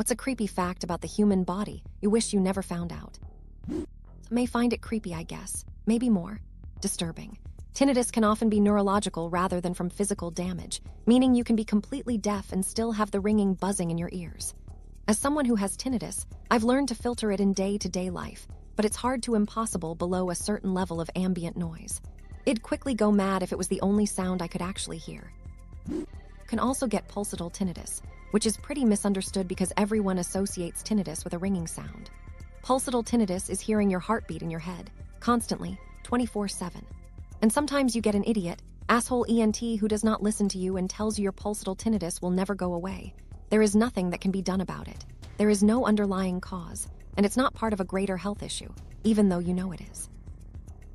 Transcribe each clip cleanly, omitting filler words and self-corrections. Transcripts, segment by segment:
What's a creepy fact about the human body you wish you never found out? Some may find it creepy, I guess. Maybe more. Disturbing. Tinnitus can often be neurological rather than from physical damage, meaning you can be completely deaf and still have the ringing buzzing in your ears. As someone who has tinnitus, I've learned to filter it in day-to-day life, but it's hard to impossible below a certain level of ambient noise. It'd quickly go mad if it was the only sound I could actually hear. You can also get pulsatile tinnitus, which is pretty misunderstood because everyone associates tinnitus with a ringing sound. Pulsatile tinnitus is hearing your heartbeat in your head, constantly, 24/7. And sometimes you get an idiot, asshole ENT who does not listen to you and tells you your pulsatile tinnitus will never go away. There is nothing that can be done about it. There is no underlying cause, and it's not part of a greater health issue, even though you know it is.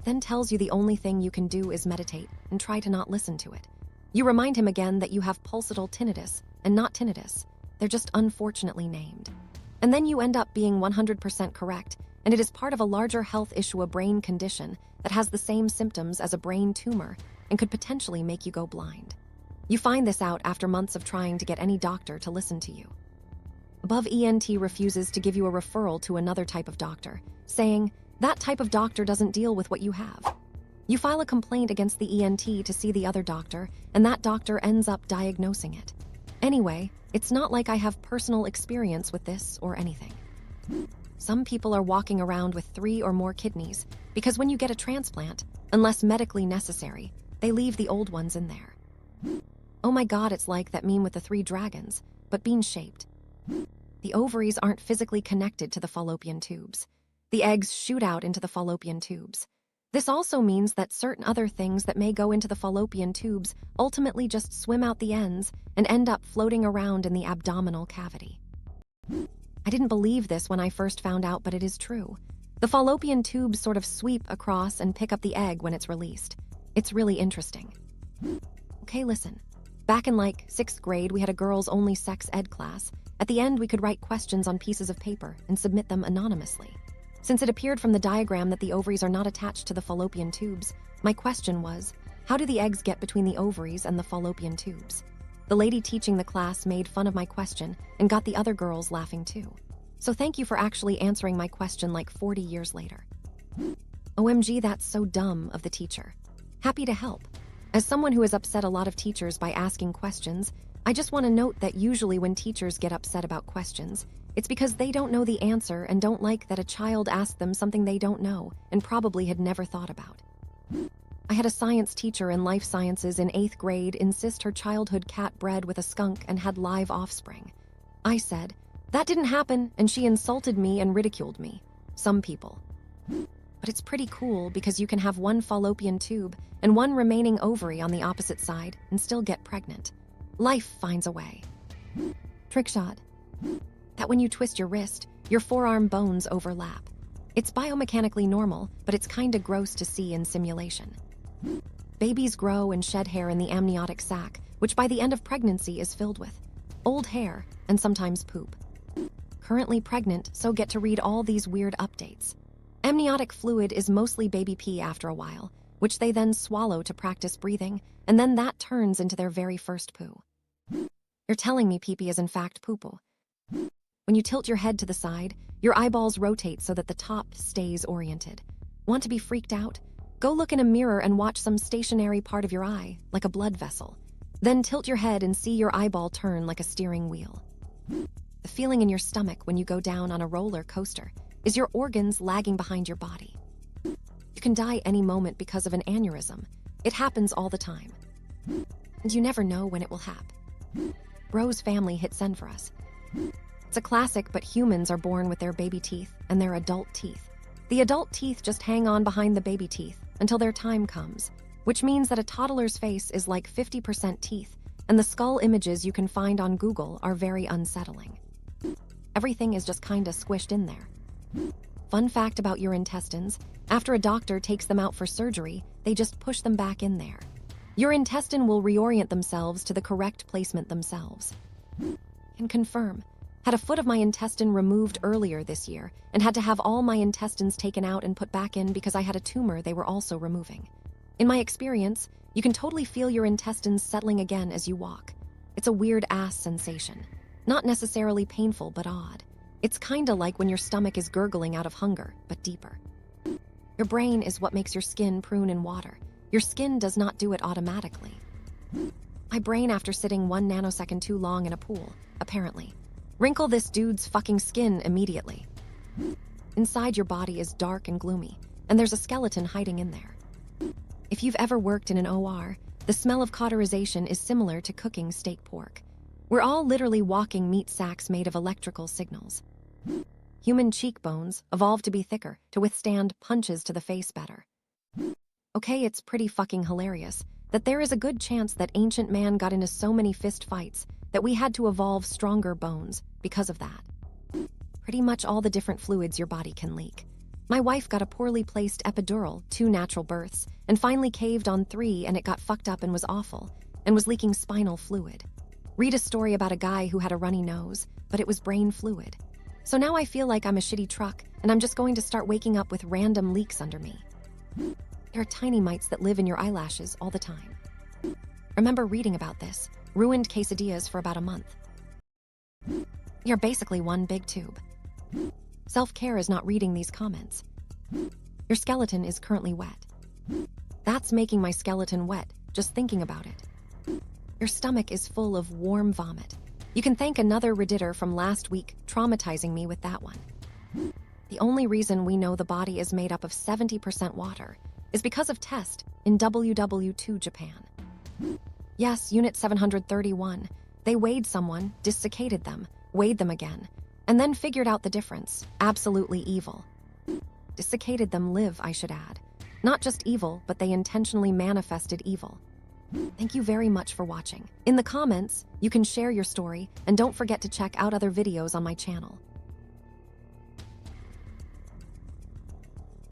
Then tells you the only thing you can do is meditate and try to not listen to it. You remind him again that you have pulsatile tinnitus and not tinnitus. They're just unfortunately named. And then you end up being 100% correct, and it is part of a larger health issue, a brain condition that has the same symptoms as a brain tumor and could potentially make you go blind. You find this out after months of trying to get any doctor to listen to you. Above ENT refuses to give you a referral to another type of doctor, saying, that type of doctor doesn't deal with what you have. You file a complaint against the ENT to see the other doctor, and that doctor ends up diagnosing it. Anyway, it's not like I have personal experience with this or anything. Some people are walking around with 3 or more kidneys because when you get a transplant, unless medically necessary, they leave the old ones in there. Oh my god, it's like that meme with the 3 dragons, but bean-shaped. The ovaries aren't physically connected to the fallopian tubes. The eggs shoot out into the fallopian tubes. This also means that certain other things that may go into the fallopian tubes ultimately just swim out the ends and end up floating around in the abdominal cavity. I didn't believe this when I first found out, but it is true. The fallopian tubes sort of sweep across and pick up the egg when it's released. It's really interesting. Okay, listen. Back in like 6th grade, we had a girls-only sex ed class. At the end, we could write questions on pieces of paper and submit them anonymously. Since it appeared from the diagram that the ovaries are not attached to the fallopian tubes, my question was, how do the eggs get between the ovaries and the fallopian tubes? The lady teaching the class made fun of my question and got the other girls laughing too. So thank you for actually answering my question like 40 years later. OMG, that's so dumb of the teacher. Happy to help. As someone who has upset a lot of teachers by asking questions, I just want to note that usually when teachers get upset about questions, it's because they don't know the answer and don't like that a child asked them something they don't know and probably had never thought about. I had a science teacher in life sciences in 8th grade insist her childhood cat bred with a skunk and had live offspring. I said, that didn't happen, and she insulted me and ridiculed me. Some people. But it's pretty cool because you can have one fallopian tube and one remaining ovary on the opposite side and still get pregnant. Life finds a way. Trick shot. That when you twist your wrist, your forearm bones overlap. It's biomechanically normal, but it's kinda gross to see in simulation. Babies grow and shed hair in the amniotic sac, which by the end of pregnancy is filled with old hair and sometimes poop. Currently pregnant, so get to read all these weird updates. Amniotic fluid is mostly baby pee after a while, which they then swallow to practice breathing, and then that turns into their very first poo. You're telling me pee-pee is in fact poo-poo. When you tilt your head to the side, your eyeballs rotate so that the top stays oriented. Want to be freaked out? Go look in a mirror and watch some stationary part of your eye, like a blood vessel. Then tilt your head and see your eyeball turn like a steering wheel. The feeling in your stomach when you go down on a roller coaster is your organs lagging behind your body. You can die any moment because of an aneurysm. It happens all the time. And you never know when it will happen. Bro's family hit send for us. It's a classic, but humans are born with their baby teeth and their adult teeth. The adult teeth just hang on behind the baby teeth until their time comes, which means that a toddler's face is like 50% teeth, and the skull images you can find on Google are very unsettling. Everything is just kinda squished in there. Fun fact about your intestines, after a doctor takes them out for surgery, they just push them back in there. Your intestine will reorient themselves to the correct placement themselves. Can confirm. Had a foot of my intestine removed earlier this year and had to have all my intestines taken out and put back in because I had a tumor they were also removing. In my experience, you can totally feel your intestines settling again as you walk. It's a weird ass sensation. Not necessarily painful, but odd. It's kinda like when your stomach is gurgling out of hunger, but deeper. Your brain is what makes your skin prune in water. Your skin does not do it automatically. My brain, after sitting 1 nanosecond too long in a pool, apparently. Wrinkle this dude's fucking skin immediately. Inside your body is dark and gloomy, and there's a skeleton hiding in there. If you've ever worked in an OR, the smell of cauterization is similar to cooking steak pork. We're all literally walking meat sacks made of electrical signals. Human cheekbones evolved to be thicker, to withstand punches to the face better. Okay, it's pretty fucking hilarious that there is a good chance that ancient man got into so many fist fights that we had to evolve stronger bones because of that. Pretty much all the different fluids your body can leak. My wife got a poorly placed epidural, 2 natural births, and finally caved on 3, and it got fucked up and was awful, and was leaking spinal fluid. Read a story about a guy who had a runny nose, but it was brain fluid. So now I feel like I'm a shitty truck, and I'm just going to start waking up with random leaks under me. There are tiny mites that live in your eyelashes all the time. Remember reading about this. Ruined quesadillas for about a month. You're basically one big tube. Self-care is not reading these comments. Your skeleton is currently wet. That's making my skeleton wet, just thinking about it. Your stomach is full of warm vomit. You can thank another Redditor from last week traumatizing me with that one. The only reason we know the body is made up of 70% water is because of test in WW2 Japan. Yes, Unit 731. They weighed someone, desiccated them, weighed them again, and then figured out the difference. Absolutely evil. Desiccated them live, I should add. Not just evil, but they intentionally manifested evil. Thank you very much for watching. In the comments, you can share your story, and don't forget to check out other videos on my channel.